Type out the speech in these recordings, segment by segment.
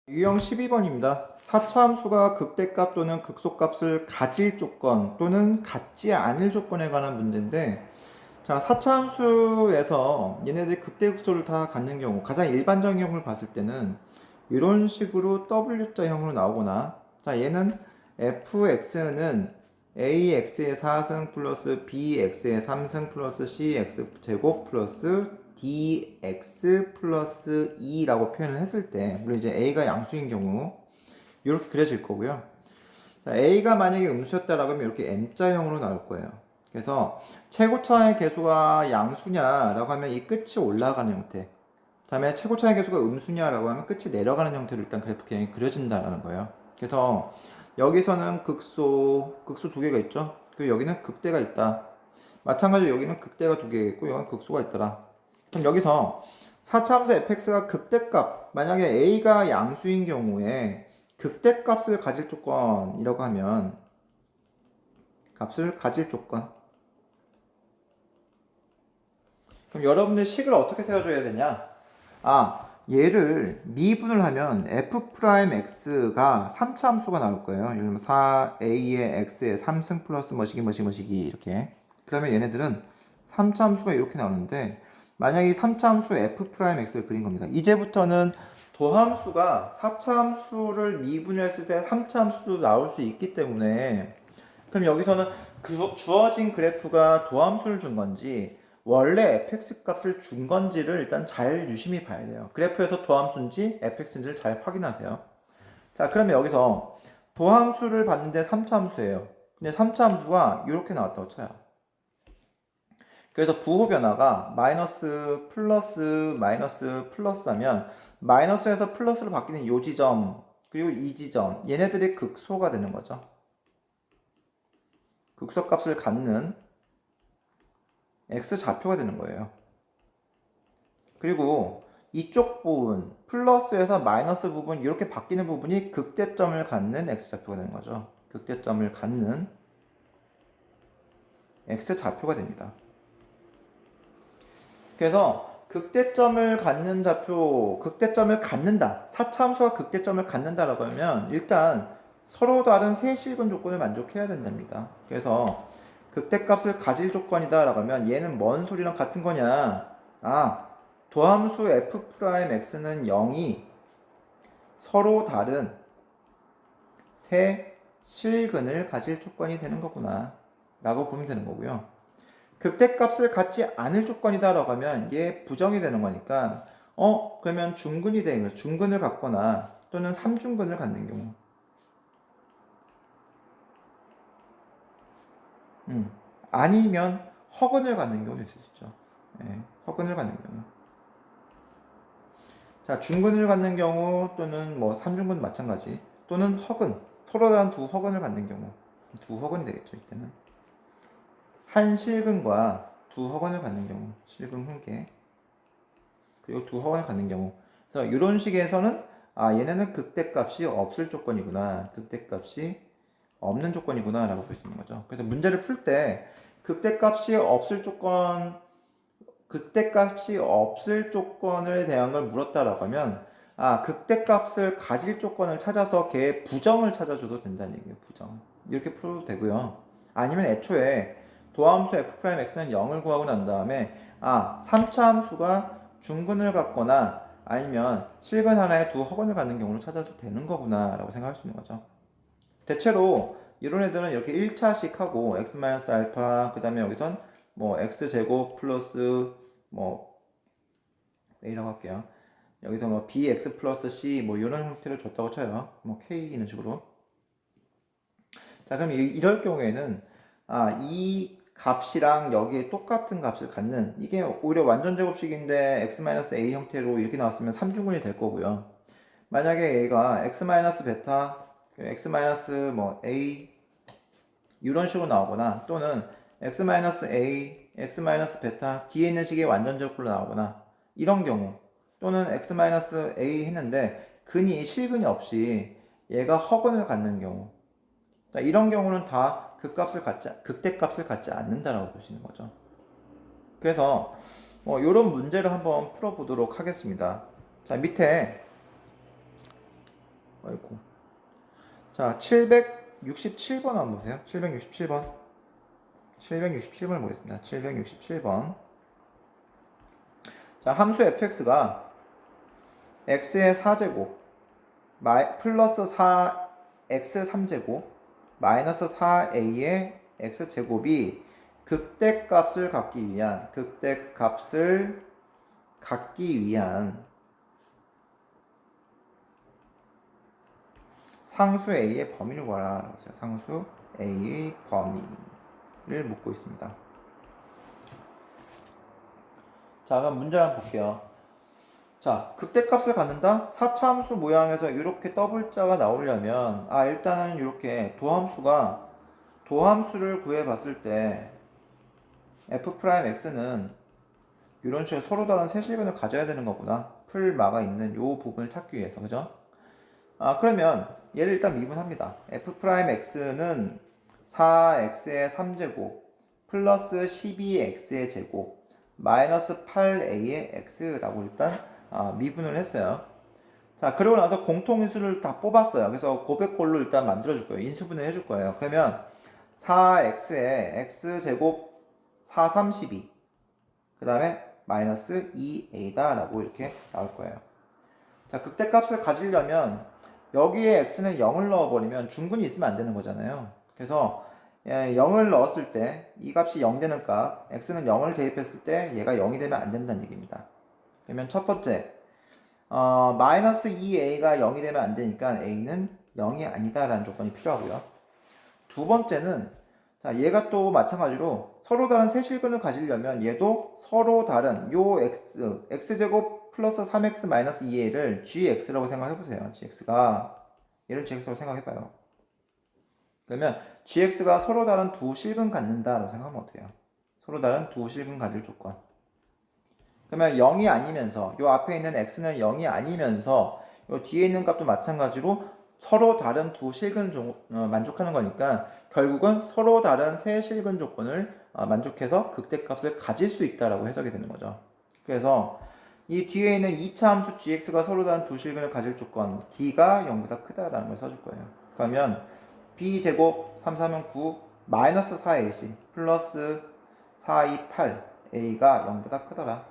유형 12번입니다. 사차함수가 극대값 또는 극소값을 가질 조건 또는 갖지 않을 조건에 관한 문제인데, 자, 사차함수에서 얘네들이 극대극소를 다 갖는 경우, 가장 일반적인 경우를 봤을 때는 이런 식으로 W자형으로 나오거나, 자, 얘는 fx는 ax의 4승 플러스 bx의 3승 플러스 cx 제곱 플러스 dx 플러스 2라고 표현을 했을 때, 물론 이제 a가 양수인 경우 이렇게 그려질 거고요. 자, a가 만약에 음수였다라고 하면 이렇게 m자형으로 나올 거예요. 그래서 최고차의 개수가 양수냐라고 하면 이 끝이 올라가는 형태, 다음에 최고차의 개수가 음수냐라고 하면 끝이 내려가는 형태로 일단 그래프 기형이 그려진다라는 거예요. 그래서 여기서는 극소 두 개가 있죠. 그리고 여기는 극대가 있다. 마찬가지로 여기는 극대가 두 개가 있고 여기는 극소가 있더라. 그럼 여기서 4차함수 fx가 극대값, 만약에 a가 양수인 경우에 극대값을 가질 조건이라고 하면, 값을 가질 조건, 그럼 여러분들 식을 어떻게 세워줘야 되냐? 얘를 미분을 하면 f'x가 3차 함수가 나올 거예요. 예를 들면 4a의 x의 3승 플러스 뭐시기 이렇게. 그러면 얘네들은 3차 함수가 이렇게 나오는데, 만약에 이 3차 함수 f'x를 그린 겁니다. 이제부터는 도함수가 4차 함수를 미분을 했을 때 3차 함수도 나올 수 있기 때문에, 그럼 여기서는 주어진 그래프가 도함수를 준 건지 원래 fx 값을 준 건지를 일단 잘 유심히 봐야 돼요. 그래프에서 도함수인지 fx인지를 잘 확인하세요. 자, 그러면 여기서 도함수를 봤는데 3차 함수예요. 근데 3차 함수가 이렇게 나왔다고 쳐요. 그래서 부호 변화가 마이너스 플러스 하면 마이너스에서 플러스로 바뀌는 요 지점 그리고 이 지점, 얘네들이 극소가 되는 거죠. 극소값을 갖는 x 좌표가 되는 거예요. 그리고 이쪽 부분 플러스에서 마이너스 부분 이렇게 바뀌는 부분이 극대점을 갖는 x 좌표가 되는 거죠. 극대점을 갖는 x 좌표가 됩니다. 그래서 극대점을 갖는 좌표, 극대점을 갖는다. 사차함수가 극대점을 갖는다라고 하면 일단 서로 다른 세 실근 조건을 만족해야 된답니다. 그래서 극대값을 가질 조건이다 라고 하면 얘는 뭔 소리랑 같은 거냐? 도함수 f'x는 0이 서로 다른 세 실근을 가질 조건이 되는 거구나 라고 보면 되는 거고요. 극대값을 갖지 않을 조건이다 라고 하면 얘 부정이 되는 거니까 그러면 중근이 되는 거예요. 중근을 갖거나 또는 삼중근을 갖는 경우, 아니면 허근을 갖는 경우도 있을 수 있죠. 예, 허근을 갖는 경우. 자, 중근을 갖는 경우 또는 뭐 삼중근 마찬가지, 또는 허근, 서로 다른 두 허근을 갖는 경우, 두 허근이 되겠죠. 이때는 한 실근과 두 허근을 갖는 경우, 실근 훈계, 그리고 두 허근을 갖는 경우. 그래서 이런 식에서는 얘네는 극대값이 없을 조건이구나, 극대값이 없는 조건이구나 라고 볼 수 있는 거죠. 그래서 문제를 풀 때 극대값이 없을 조건, 극대값이 없을 조건을 대한 걸 물었다라고 하면 극대값을 가질 조건을 찾아서 걔의 부정을 찾아줘도 된다는 얘기예요. 부정. 이렇게 풀어도 되고요. 아니면 애초에 도함수 f'x는 0을 구하고 난 다음에 3차 함수가 중근을 갖거나 아니면 실근 하나에 두 허근을 갖는 경우를 찾아도 되는 거구나 라고 생각할 수 있는 거죠. 대체로 이런 애들은 이렇게 1차씩 하고 x-알파, 그 다음에 여기선 뭐 x제곱 플러스 뭐 a라고 할게요. 여기서 뭐 bx 플러스 c 뭐 이런 형태를 줬다고 쳐요. 뭐 k 이런 식으로. 자, 그럼 이럴 경우에는 이 값이랑 여기에 똑같은 값을 갖는, 이게 오히려 완전 제곱식인데 x-a 형태로 이렇게 나왔으면 3중근이 될 거고요. 만약에 얘가 x-베타, x-a 이런 식으로 나오거나, 또는 x-a, x-베타 뒤에 있는 식이 완전 제곱으로 나오거나, 이런 경우, 또는 x-a 했는데 근이 실근이 없이 얘가 허근을 갖는 경우, 이런 경우는 다 극대값을 갖지 않는다라고 볼 수 있는 거죠. 그래서 이런 문제를 한번 풀어보도록 하겠습니다. 자, 밑에 아이고. 자, 767번 한번 보세요. 767번. 767번을 보겠습니다. 767번. 자, 함수 fx가 x의 4제곱 플러스 4x 3제곱 마이너스 4a의 x제곱이 극대값을 갖기 위한 상수 a의 범위를 구하라. 상수 a의 범위를 묻고 있습니다. 자, 그럼 문제 한번 볼게요. 자, 극대값을 갖는다? 4차함수 모양에서 이렇게 더블자가 나오려면 일단은 이렇게 도함수를 구해봤을 때 f'x는 이런 식으로 서로 다른 세실근을 가져야 되는 거구나. 풀마가 있는 요 부분을 찾기 위해서, 그죠? 그러면 얘를 일단 미분합니다. f'x는 4x의 3제곱 플러스 12x의 제곱 마이너스 8a의 x라고 일단 미분을 했어요. 자, 그러고 나서 공통인수를 다 뽑았어요. 그래서 고백꼴로 일단 만들어줄 거예요. 인수분해 해줄 거예요. 그러면 4x의 x제곱 4, 32, 그 다음에 마이너스 2a다 라고 이렇게 나올 거예요. 자, 극대값을 가지려면 여기에 x는 0을 넣어버리면 중근이 있으면 안 되는 거잖아요. 그래서 0을 넣었을 때 이 값이 0 되는 값, x는 0을 대입했을 때 얘가 0이 되면 안 된다는 얘기입니다. 그러면 첫 번째, 마이너스 2a가 0이 되면 안 되니까 a는 0이 아니다라는 조건이 필요하고요. 두 번째는, 자, 얘가 또 마찬가지로 서로 다른 세실근을 가지려면 얘도 서로 다른 요 x제곱 플러스 3x 마이너스 2a를 gx라고 생각해보세요. gx가 얘를 gx라고 생각해봐요. 그러면 gx가 서로 다른 두 실근 갖는다라고 생각하면 어때요? 서로 다른 두 실근 가질 조건. 그러면 0이 아니면서 요 앞에 있는 x는 0이 아니면서 요 뒤에 있는 값도 마찬가지로 서로 다른 두 실근 만족하는 거니까 결국은 서로 다른 세 실근 조건을 만족해서 극대값을 가질 수 있다라고 해석이 되는 거죠. 그래서 이 뒤에 있는 2차 함수 gx가 서로 다른 두 실근을 가질 조건 d가 0보다 크다라는 걸 써줄 거예요. 그러면 b제곱 3, 3은 9 마이너스 4ac 플러스 4, 2, 8a가 0보다 크더라.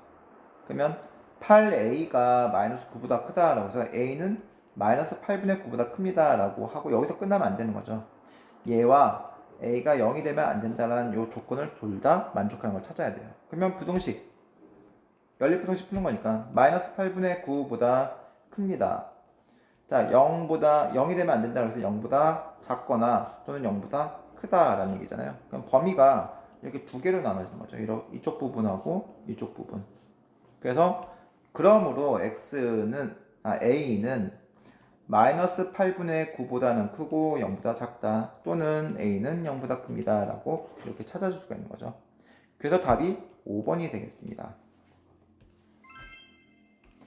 그러면 8a가 마이너스 9보다 크다라고 해서 a는 마이너스 8분의 9보다 큽니다 라고 하고 여기서 끝나면 안 되는 거죠. 얘와 a가 0이 되면 안 된다는 요 조건을 둘 다 만족하는 걸 찾아야 돼요. 그러면 부등식 연립부등식 푸는 거니까 마이너스 8분의 9보다 큽니다. 자, 0이 되면 안 된다고 해서 0보다 작거나 또는 0보다 크다라는 얘기잖아요. 그럼 범위가 이렇게 두 개로 나눠진 거죠. 이쪽 부분하고 이쪽 부분. 그래서 그러므로 a는 마이너스 8분의 9보다는 크고 0보다 작다 또는 a는 0보다 큽니다 라고 이렇게 찾아줄 수가 있는 거죠. 그래서 답이 5번이 되겠습니다.